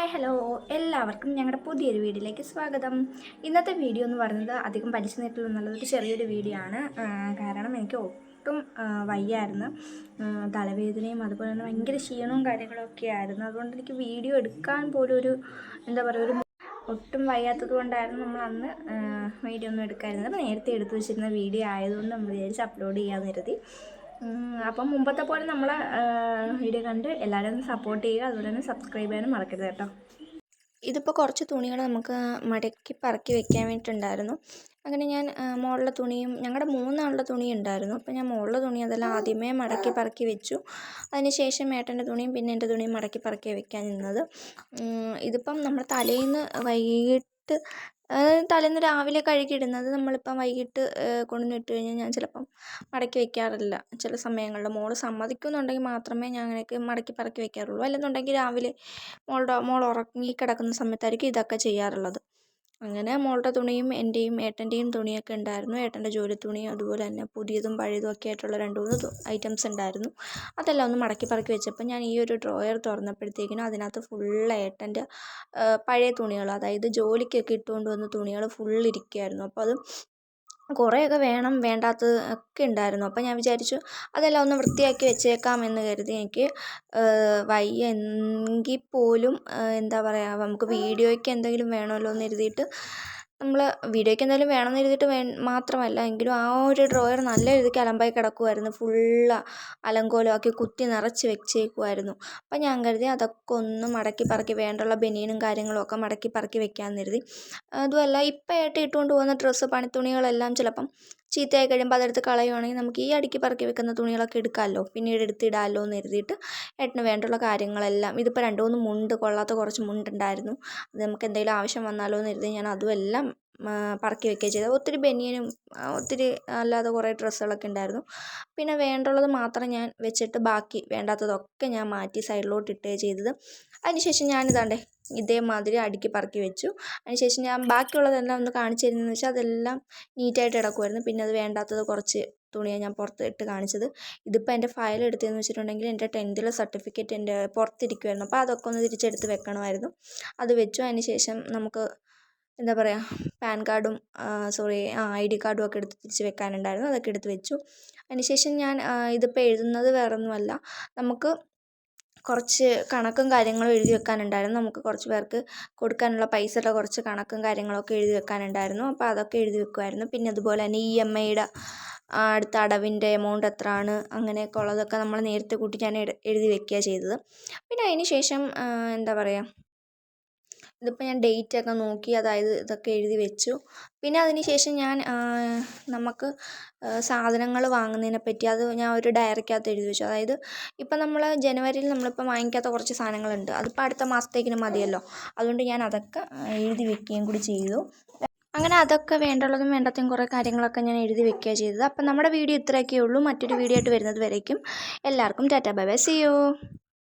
Hi hello എല്ലാവർക്കും ഞങ്ങളുടെ പുതിയൊരു വീഡിയോയിലേക്ക് സ്വാഗതം. ഇന്നത്തെ വീഡിയോ എന്ന് പറയുന്നത് അധികം വലിച്ചു നീട്ടുന്നുള്ളൊരു ചെറിയൊരു വീഡിയോ ആണ്. കാരണം എനിക്ക് ഒട്ടും വയ്യായിരുന്നു, തലവേദനയും അതുപോലെ തന്നെ ഭയങ്കര ക്ഷീണവും കാര്യങ്ങളൊക്കെ ആയിരുന്നു. അതുകൊണ്ട് എനിക്ക് വീഡിയോ എടുക്കാൻ പോലും ഒരു ഒട്ടും വയ്യാത്തത് കൊണ്ടായിരുന്നു നമ്മൾ അന്ന് വീഡിയോ ഒന്നും എടുക്കാതിരുന്നത്. നേരത്തെ എടുത്തു വെച്ചിരുന്ന വീഡിയോ ആയതുകൊണ്ട് നമ്മൾ വിചാരിച്ച് അപ്ലോഡ് ചെയ്യാമെന്ന് കരുതി. അപ്പം മുമ്പത്തെ പോലെ നമ്മൾ വീഡിയോ കണ്ട് എല്ലാവരും ഒന്ന് സപ്പോർട്ട് ചെയ്യുക, അതുപോലെ തന്നെ സബ്സ്ക്രൈബ് ചെയ്യാനും മറക്കരുത് കേട്ടോ. ഇതിപ്പോൾ കുറച്ച് തുണികൾ നമുക്ക് മടക്കി പറക്കി വെക്കാൻ വേണ്ടിയിട്ടുണ്ടായിരുന്നു. അങ്ങനെ ഞാൻ മുകളിലെ തുണിയും ഞങ്ങളുടെ മൂന്നാളുടെ തുണി ഉണ്ടായിരുന്നു. അപ്പോൾ ഞാൻ മുകളിലെ തുണി അതെല്ലാം ആദ്യമേ മടക്കി പറക്കി വെച്ചു. അതിന് ശേഷം ഏട്ടൻ്റെ തുണിയും പിന്നെ എൻ്റെ തുണിയും മടക്കി പറക്കി വെക്കാൻ നിന്നത്. ഇതിപ്പം നമ്മൾ തലേന്ന് വൈകിട്ട് തലേന്ന് രാവിലെ കഴുകിയിടുന്നത് നമ്മളിപ്പം വൈകിട്ട് കൊണ്ടുവന്നിട്ട് കഴിഞ്ഞാൽ ഞാൻ ചിലപ്പം മടക്കി വെക്കാറില്ല. ചില സമയങ്ങളിൽ മോൾ സമ്മതിക്കുന്നുണ്ടെങ്കിൽ മാത്രമേ ഞാൻ അങ്ങനെയൊക്കെ മടക്കി പറക്കി വെക്കാറുള്ളൂ. അല്ലെന്നുണ്ടെങ്കിൽ രാവിലെ മോൾ ഉറങ്ങി കിടക്കുന്ന സമയത്തായിരിക്കും ഇതൊക്കെ ചെയ്യാറുള്ളത്. അങ്ങനെ മോളുടെ തുണിയും എൻ്റെയും ഏട്ടൻ്റെയും തുണിയൊക്കെ ഉണ്ടായിരുന്നു. ഏട്ടൻ്റെ ജോലി തുണിയും അതുപോലെ തന്നെ പുതിയതും പഴയതും ഒക്കെ ആയിട്ടുള്ള 2-3 ഐറ്റംസ് ഉണ്ടായിരുന്നു. അതെല്ലാം ഒന്ന് മടക്കി പറക്കി വെച്ചപ്പോൾ ഞാൻ ഈ ഒരു ഡ്രോയർ തുറന്നപ്പോഴത്തേക്കിനും അതിനകത്ത് ഫുള്ള് ഏട്ടൻ്റെ പഴയ തുണികൾ, അതായത് ജോലിക്കൊക്കെ ഇട്ടുകൊണ്ട് വന്ന തുണികൾ ഫുള്ളിരിക്കുകയായിരുന്നു. അപ്പോൾ അത് കുറേയൊക്കെ വേണ്ടാത്തത് ഒക്കെ ഉണ്ടായിരുന്നു. അപ്പോൾ ഞാൻ വിചാരിച്ചു അതെല്ലാം ഒന്ന് വൃത്തിയാക്കി വെച്ചേക്കാമെന്ന് കരുതി. എനിക്ക് വയ്യ എങ്കിൽ പോലും എന്താ പറയുക, നമുക്ക് വീഡിയോയ്ക്ക് എന്തെങ്കിലും വേണമല്ലോ എന്ന് കരുതിയിട്ട് നമ്മൾ വീഡിയോയ്ക്ക് എന്തെങ്കിലും വേണമെന്ന് കരുതിയിട്ട് മാത്രമല്ല എങ്കിലും ആ ഒരു ഡ്രോയർ നല്ല രീതിക്ക് അലമ്പായി കിടക്കുമായിരുന്നു. ഫുള്ള് അലങ്കോലമാക്കി കുത്തി നിറച്ച് വെച്ചേക്കുമായിരുന്നു. അപ്പം ഞാൻ കരുതി അതൊക്കെ ഒന്ന് മടക്കി പറക്കി വേണ്ടുള്ള ബനിയനും കാര്യങ്ങളും ഒക്കെ മടക്കി പറക്കി വെക്കാമെന്ന് കരുതി. അതുമല്ല ഇപ്പം ഇട്ടുകൊണ്ട് പോകുന്ന ഡ്രസ്സ് പണിത്തുണികളെല്ലാം ചിലപ്പം ചീത്തയായി കഴിയുമ്പോൾ അതെടുത്ത് കളയുവാണെങ്കിൽ നമുക്ക് ഈ അടുക്കി പറക്കി വെക്കുന്ന തുണികളൊക്കെ എടുക്കാമല്ലോ, പിന്നീട് എടുത്തിടാമല്ലോ എന്ന് കരുതിയിട്ട് ഏട്ടന് വേണ്ടുള്ള കാര്യങ്ങളെല്ലാം, ഇതിപ്പോൾ 2-3 മുണ്ട്, കൊള്ളാത്ത കുറച്ച് മുണ്ടുണ്ടായിരുന്നു, അത് നമുക്ക് എന്തെങ്കിലും ആവശ്യം വന്നാലോ എന്ന് കരുതി ഞാൻ അതുമെല്ലാം പറക്കി വെക്കുകയും ചെയ്തത്. ഒത്തിരി ബനിയനും ഒത്തിരി അല്ലാതെ കുറേ ഡ്രസ്സുകളൊക്കെ ഉണ്ടായിരുന്നു. പിന്നെ വേണ്ടുള്ളത് മാത്രം ഞാൻ വെച്ചിട്ട് ബാക്കി വേണ്ടാത്തതൊക്കെ ഞാൻ മാറ്റി സൈഡിലോട്ട് ഇട്ടുകയാണ് ചെയ്തത്. അതിനുശേഷം ഞാനിതാണ്ടേ ഇതേമാതിരി അടുക്കി പറക്കി വെച്ചു. അതിനുശേഷം ഞാൻ ബാക്കിയുള്ളതെല്ലാം ഒന്ന് കാണിച്ചു തരുന്നതെന്ന് വെച്ചാൽ അതെല്ലാം നീറ്റായിട്ട് കിടക്കുമായിരുന്നു. പിന്നെ അത് വേണ്ടാത്തത് കുറച്ച് തുണിയാണ് ഞാൻ പുറത്ത് ഇട്ട് കാണിച്ചത്. ഇതിപ്പോൾ എൻ്റെ ഫയൽ എടുത്തതെന്ന് വെച്ചിട്ടുണ്ടെങ്കിൽ എൻ്റെ 10th സർട്ടിഫിക്കറ്റ് എൻ്റെ പുറത്തിരിക്കുമായിരുന്നു. അപ്പോൾ അതൊക്കെ ഒന്ന് തിരിച്ചെടുത്ത് വെക്കണമായിരുന്നു. അത് വെച്ചു. അതിന് ശേഷം നമുക്ക് എന്താ പറയുക, പാൻ കാർഡും ID കാർഡും ഒക്കെ എടുത്ത് തിരിച്ച് വെക്കാനുണ്ടായിരുന്നു. അതൊക്കെ എടുത്ത് വെച്ചു. അതിന് ശേഷം ഞാൻ ഇതിപ്പോൾ എഴുതുന്നത് വേറൊന്നുമല്ല, നമുക്ക് കുറച്ച് കണക്കും കാര്യങ്ങളും എഴുതി വെക്കാനുണ്ടായിരുന്നു. നമുക്ക് കുറച്ച് പേർക്ക് കൊടുക്കാനുള്ള പൈസയുടെ കുറച്ച് കണക്കും കാര്യങ്ങളൊക്കെ എഴുതി വെക്കാനുണ്ടായിരുന്നു. അപ്പോൾ അതൊക്കെ എഴുതി വെക്കുമായിരുന്നു. പിന്നെ അതുപോലെ തന്നെ EMIയുടെ അടുത്ത അടവിൻ്റെ എമൗണ്ട് എത്രയാണ്, അങ്ങനെയൊക്കെ ഉള്ളതൊക്കെ നമ്മൾ നേരത്തെ കൂട്ടി ഞാൻ എഴുതി വെക്കുകയാണ് ചെയ്തത്. പിന്നെ അതിന് ശേഷം എന്താ പറയുക, ഇതിപ്പോൾ ഞാൻ ഡേറ്റൊക്കെ നോക്കി, അതായത് ഇതൊക്കെ എഴുതി വെച്ചു. പിന്നെ അതിന് ശേഷം ഞാൻ നമുക്ക് സാധനങ്ങൾ വാങ്ങുന്നതിനെ പറ്റി അത് ഞാൻ ഒരു ഡയറിക്കകത്ത് എഴുതി വെച്ചു. അതായത് ഇപ്പം നമ്മൾ ജനുവരിയിൽ നമ്മളിപ്പോൾ വാങ്ങിക്കാത്ത കുറച്ച് സാധനങ്ങളുണ്ട്, അതിപ്പോൾ അടുത്ത മാസത്തേക്കിന് മതിയല്ലോ. അതുകൊണ്ട് ഞാൻ അതൊക്കെ എഴുതി വെക്കുകയും കൂടി ചെയ്തു. അങ്ങനെ അതൊക്കെ വേണ്ടുള്ളതും വേണ്ടാത്തതും കുറേ കാര്യങ്ങളൊക്കെ ഞാൻ എഴുതി വെക്കുകയാണ് ചെയ്തത്. അപ്പം നമ്മുടെ വീഡിയോ ഇത്രയൊക്കെ ഉള്ളൂ. മറ്റൊരു വീഡിയോ ആയിട്ട് വരുന്നത് വരേക്കും എല്ലാവർക്കും tata bye bye, see U.